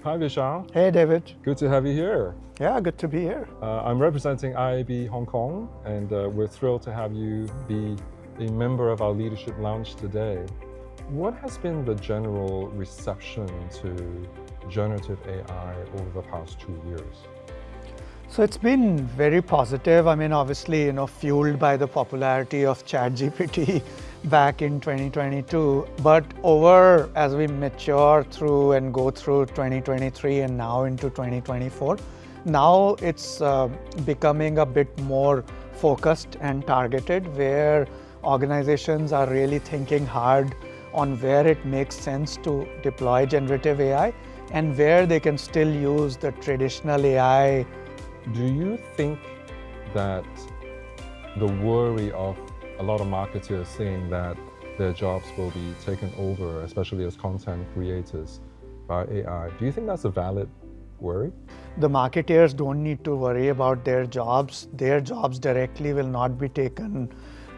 Hi, Vishal. Hey, David. Good to have you here. Yeah, good to be here. I'm representing IAB Hong Kong, and we're thrilled to have you be a member of our Leadership Lounge today. What has been the general reception to generative AI over the past 2 years? So it's been very positive. I mean, obviously, fueled by the popularity of ChatGPT back in 2022. But as we mature through and go through 2023 and now into 2024, now it's becoming a bit more focused and targeted, where organizations are really thinking hard on where it makes sense to deploy generative AI and where they can still use the traditional AI. Do you think that the worry of a lot of marketers saying that their jobs will be taken over, especially as content creators, by AI, do you think that's a valid worry? The marketers don't need to worry about their jobs. Their jobs directly will not be taken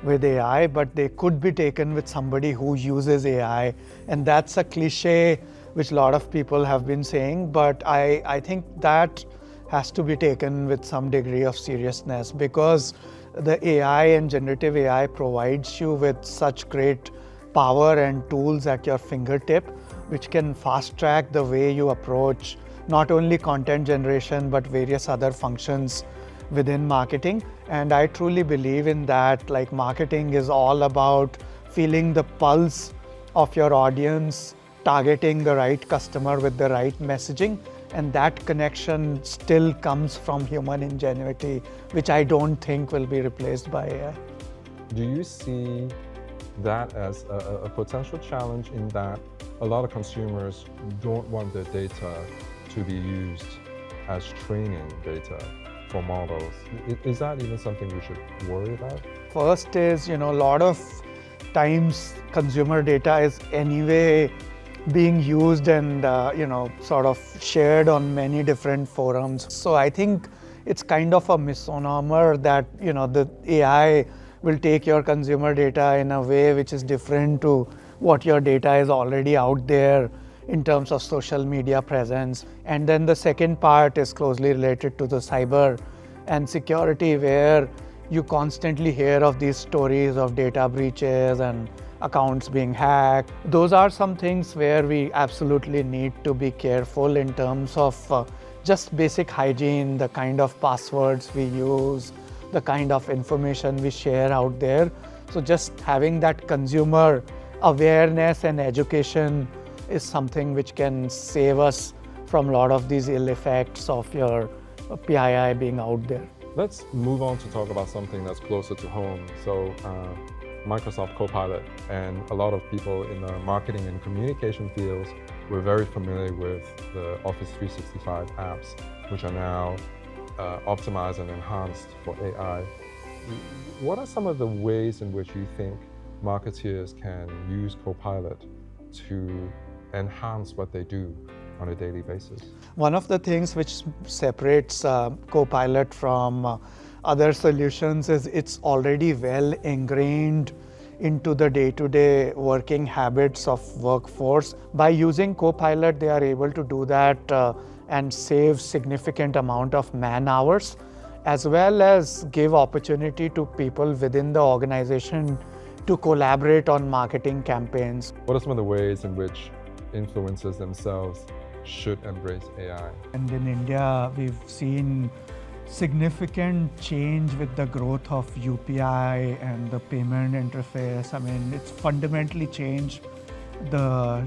with AI, but they could be taken with somebody who uses AI. And that's a cliche which a lot of people have been saying, but I think that has to be taken with some degree of seriousness, because the AI and generative AI provides you with such great power and tools at your fingertip, which can fast track the way you approach not only content generation, but various other functions within marketing. And I truly believe in that. Like, marketing is all about feeling the pulse of your audience, targeting the right customer with the right messaging. And that connection still comes from human ingenuity, which I don't think will be replaced by AI. Do you see that as a potential challenge, in that a lot of consumers don't want their data to be used as training data for models? Is that even something we should worry about? First is, a lot of times consumer data is anyway being used and sort of shared on many different forums. So I think it's kind of a misnomer that the AI will take your consumer data in a way which is different to what your data is already out there in terms of social media presence. And then the second part is closely related to the cyber and security, where you constantly hear of these stories of data breaches and accounts being hacked. Those are some things where we absolutely need to be careful in terms of just basic hygiene, the kind of passwords we use, the kind of information we share out there. So just having that consumer awareness and education is something which can save us from a lot of these ill effects of your PII being out there. Let's move on to talk about something that's closer to home. So Microsoft Copilot, and a lot of people in the marketing and communication fields, we're very familiar with the Office 365 apps, which are now optimized and enhanced for AI. What are some of the ways in which you think marketeers can use Copilot to enhance what they do on a daily basis? One of the things which separates Copilot from other solutions is it's already well ingrained into the day-to-day working habits of workforce. By using Copilot, they are able to do that and save significant amount of man hours, as well as give opportunity to people within the organization to collaborate on marketing campaigns. What are some of the ways in which influencers themselves should embrace AI? And in India, we've seen significant change with the growth of UPI and the payment interface. I mean, it's fundamentally changed the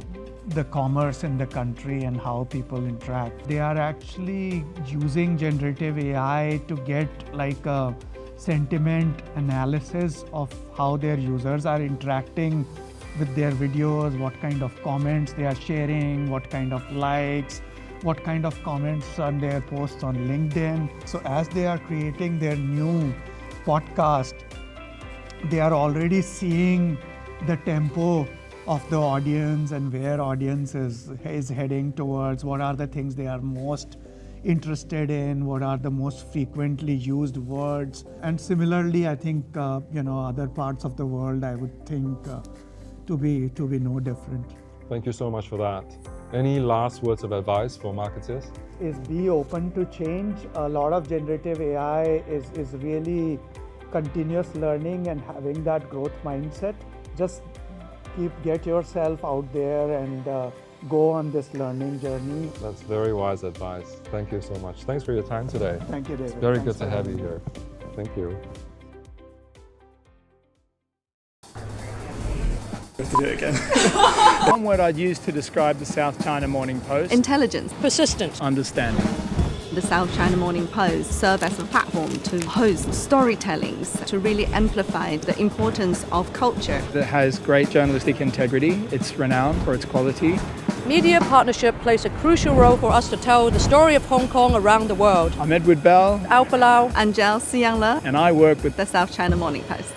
commerce in the country and how people interact. They are actually using generative AI to get like a sentiment analysis of how their users are interacting with their videos, what kind of comments they are sharing, what kind of likes, what kind of comments on their posts on LinkedIn. So as they are creating their new podcast, they are already seeing the tempo of the audience and where audience is heading towards, what are the things they are most interested in, what are the most frequently used words. And similarly, I think other parts of the world, I would think to be no different. Thank you so much for that. Any last words of advice for marketers? Is be open to change. A lot of generative AI is really continuous learning and having that growth mindset. Just get yourself out there and go on this learning journey. That's very wise advice. Thank you so much. Thanks for your time today. Thank you, David. It's very Thanks good to for have you having me. here. Thank you. To do it again. One word I'd use to describe the South China Morning Post: Intelligence. Persistence. understanding. The South China Morning Post serve as a platform to host storytellings to really amplify the importance of culture. It has great journalistic integrity. It's renowned for its quality. Media partnership plays a crucial role for us to tell the story of Hong Kong around the world. I'm Edward Bell, Alpha Lau. Angel Siangle, and I work with the South China Morning Post.